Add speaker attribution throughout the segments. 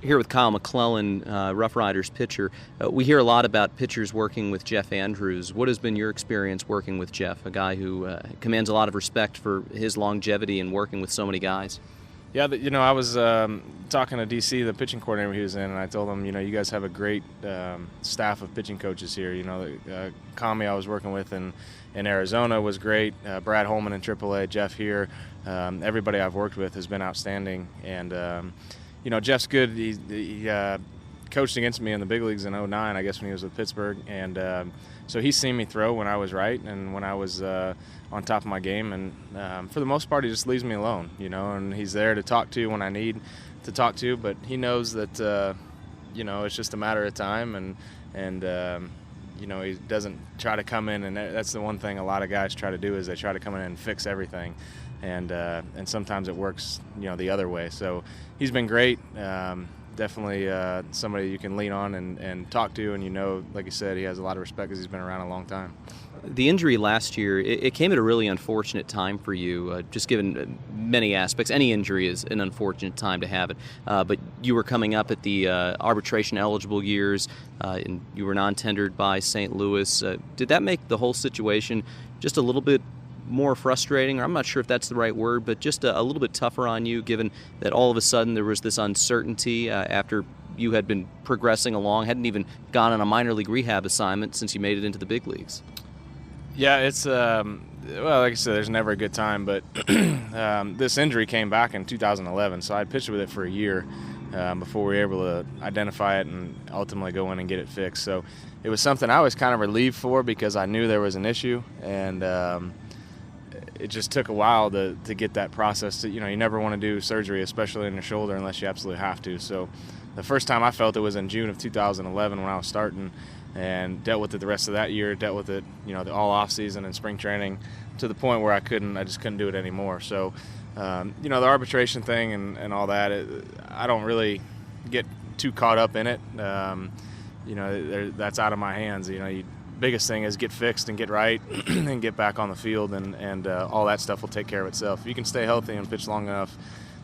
Speaker 1: Here with Kyle McClellan, RoughRiders pitcher. We hear a lot about pitchers working with Jeff Andrews. What has been your experience working with Jeff, a guy who commands a lot of respect for his longevity in working with so many guys?
Speaker 2: Yeah, I was talking to DC, the pitching coordinator he was in, and I told him, you guys have a great staff of pitching coaches here. Kami I was working with in Arizona was great. Brad Holman in AAA, Jeff here. Everybody I've worked with has been outstanding, and Jeff's good. He coached against me in the big leagues in '09, I guess, when he was with Pittsburgh, and so he's seen me throw when I was right and when I was on top of my game, and for the most part, he just leaves me alone, and he's there to talk to when I need to talk to, but he knows that, it's just a matter of time, and he doesn't try to come in, and that's the one thing a lot of guys try to do is they try to come in and fix everything. And sometimes it works, the other way. So he's been great. Definitely somebody you can lean on and talk to, and like you said, he has a lot of respect because he's been around a long time.
Speaker 1: The injury last year, it came at a really unfortunate time for you, just given many aspects. Any injury is an unfortunate time to have it. But you were coming up at the arbitration-eligible years, and you were non-tendered by St. Louis. Did that make the whole situation just a little bit more frustrating, or I'm not sure if that's the right word, but just a little bit tougher on you, given that all of a sudden there was this uncertainty after you had been progressing along, hadn't even gone on a minor league rehab assignment since you made it into the big leagues?
Speaker 2: Yeah, it's well, like I said, there's never a good time, but this injury came back in 2011, so I pitched with it for a year before we were able to identify it and ultimately go in and get it fixed. So it was something I was kind of relieved for because I knew there was an issue, and it just took a while to get that process. You never want to do surgery, especially in your shoulder, unless you absolutely have to. So the first time I felt it was in June of 2011 when I was starting, and dealt with it the rest of that year, dealt with it, the all offseason and spring training, to the point where I just couldn't do it anymore. So, the arbitration thing and all that, I don't really get too caught up in it. That's out of my hands. Biggest thing is get fixed and get right and get back on the field, and all that stuff will take care of itself. If you can stay healthy and pitch long enough,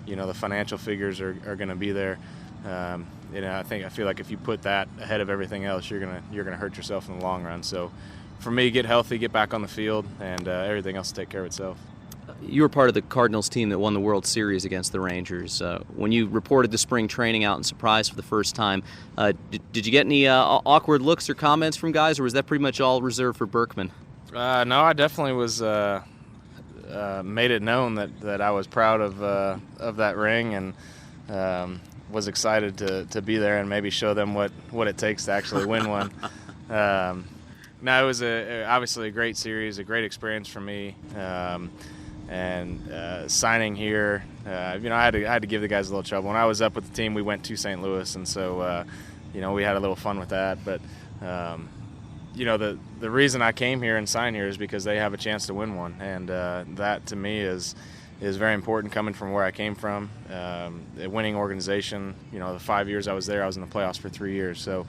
Speaker 2: the financial figures are going to be there. I feel like if you put that ahead of everything else, you're gonna hurt yourself in the long run. So for me, get healthy, get back on the field, and everything else will take care of itself.
Speaker 1: You were part of the Cardinals team that won the World Series against the Rangers. When you reported the spring training out in Surprise for the first time, did you get any awkward looks or comments from guys, or was that pretty much all reserved for Berkman?
Speaker 2: No, I definitely was made it known that I was proud of that ring, and was excited to be there and maybe show them what it takes to actually win one. No, it was obviously a great series, a great experience for me. And signing here, I had to give the guys a little trouble. When I was up with the team, we went to St. Louis, and so we had a little fun with that. But the reason I came here and signed here is because they have a chance to win one, and that to me is very important coming from where I came from. A winning organization. The 5 years I was there, I was in the playoffs for 3 years. So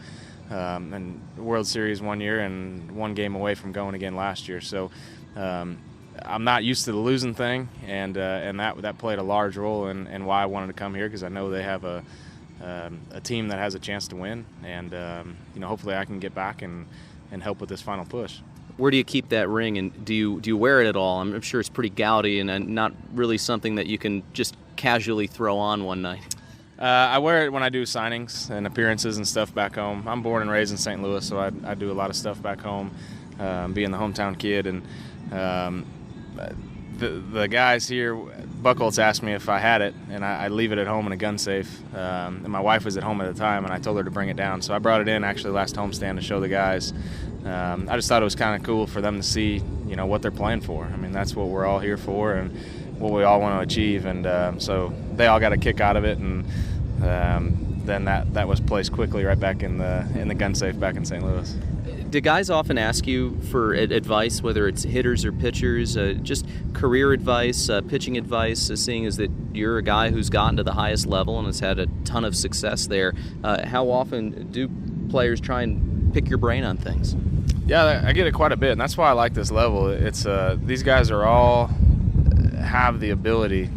Speaker 2: and World Series 1 year and one game away from going again last year. So. I'm not used to the losing thing, and that played a large role in why I wanted to come here, because I know they have a team that has a chance to win, and hopefully I can get back and help with this final push.
Speaker 1: Where do you keep that ring, and do you wear it at all? I'm sure it's pretty gaudy and not really something that you can just casually throw on one night.
Speaker 2: I wear it when I do signings and appearances and stuff back home. I'm born and raised in St. Louis, so I do a lot of stuff back home, being the hometown kid, and the guys here, Buchholz asked me if I had it, and I leave it at home in a gun safe. And my wife was at home at the time, and I told her to bring it down. So I brought it in actually last homestand to show the guys. I just thought it was kind of cool for them to see, what they're playing for. I mean, that's what we're all here for, and what we all want to achieve. And so they all got a kick out of it, and then that was placed quickly right back in the gun safe back in St. Louis.
Speaker 1: Do guys often ask you for advice, whether it's hitters or pitchers, just career advice, pitching advice, seeing as that you're a guy who's gotten to the highest level and has had a ton of success there? How often do players try and pick your brain on things?
Speaker 2: Yeah, I get it quite a bit, and that's why I like this level. It's these guys are all have the ability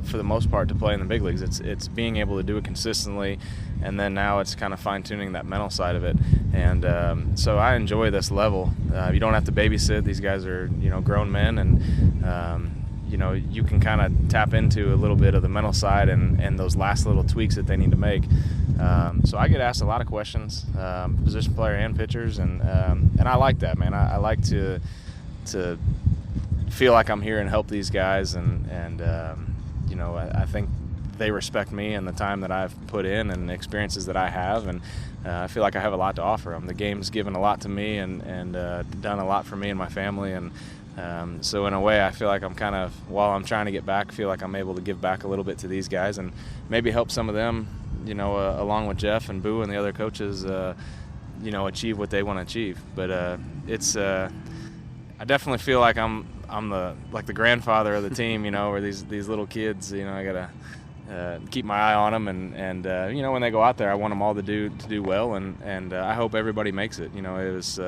Speaker 2: for the most part to play in the big leagues. It's being able to do it consistently, and then now it's kind of fine-tuning that mental side of it. And so I enjoy this level. You don't have to babysit. These guys are, grown men, and you can kind of tap into a little bit of the mental side and those last little tweaks that they need to make. So I get asked a lot of questions, position player and pitchers, and I like that, man. I like to feel like I'm here and help these guys, and I think they respect me and the time that I've put in and the experiences that I have, and I feel like I have a lot to offer them. The game's given a lot to me and done a lot for me and my family, and so in a way I feel like I'm kind of, while I'm trying to get back, feel like I'm able to give back a little bit to these guys and maybe help some of them, along with Jeff and Boo and the other coaches, achieve what they want to achieve. But I definitely feel like I'm the grandfather of the team, or these little kids, I gotta keep my eye on them, and when they go out there, I want them all to do well, and I hope everybody makes it. It was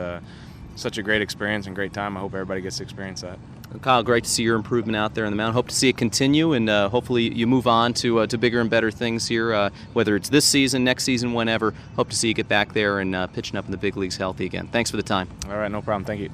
Speaker 2: such a great experience and great time. I hope everybody gets to experience that.
Speaker 1: Kyle, great to see your improvement out there on the mound. Hope to see it continue, and hopefully you move on to bigger and better things here, whether it's this season, next season, whenever. Hope to see you get back there and pitching up in the big leagues healthy again. Thanks for the time.
Speaker 2: All right, no problem. Thank you.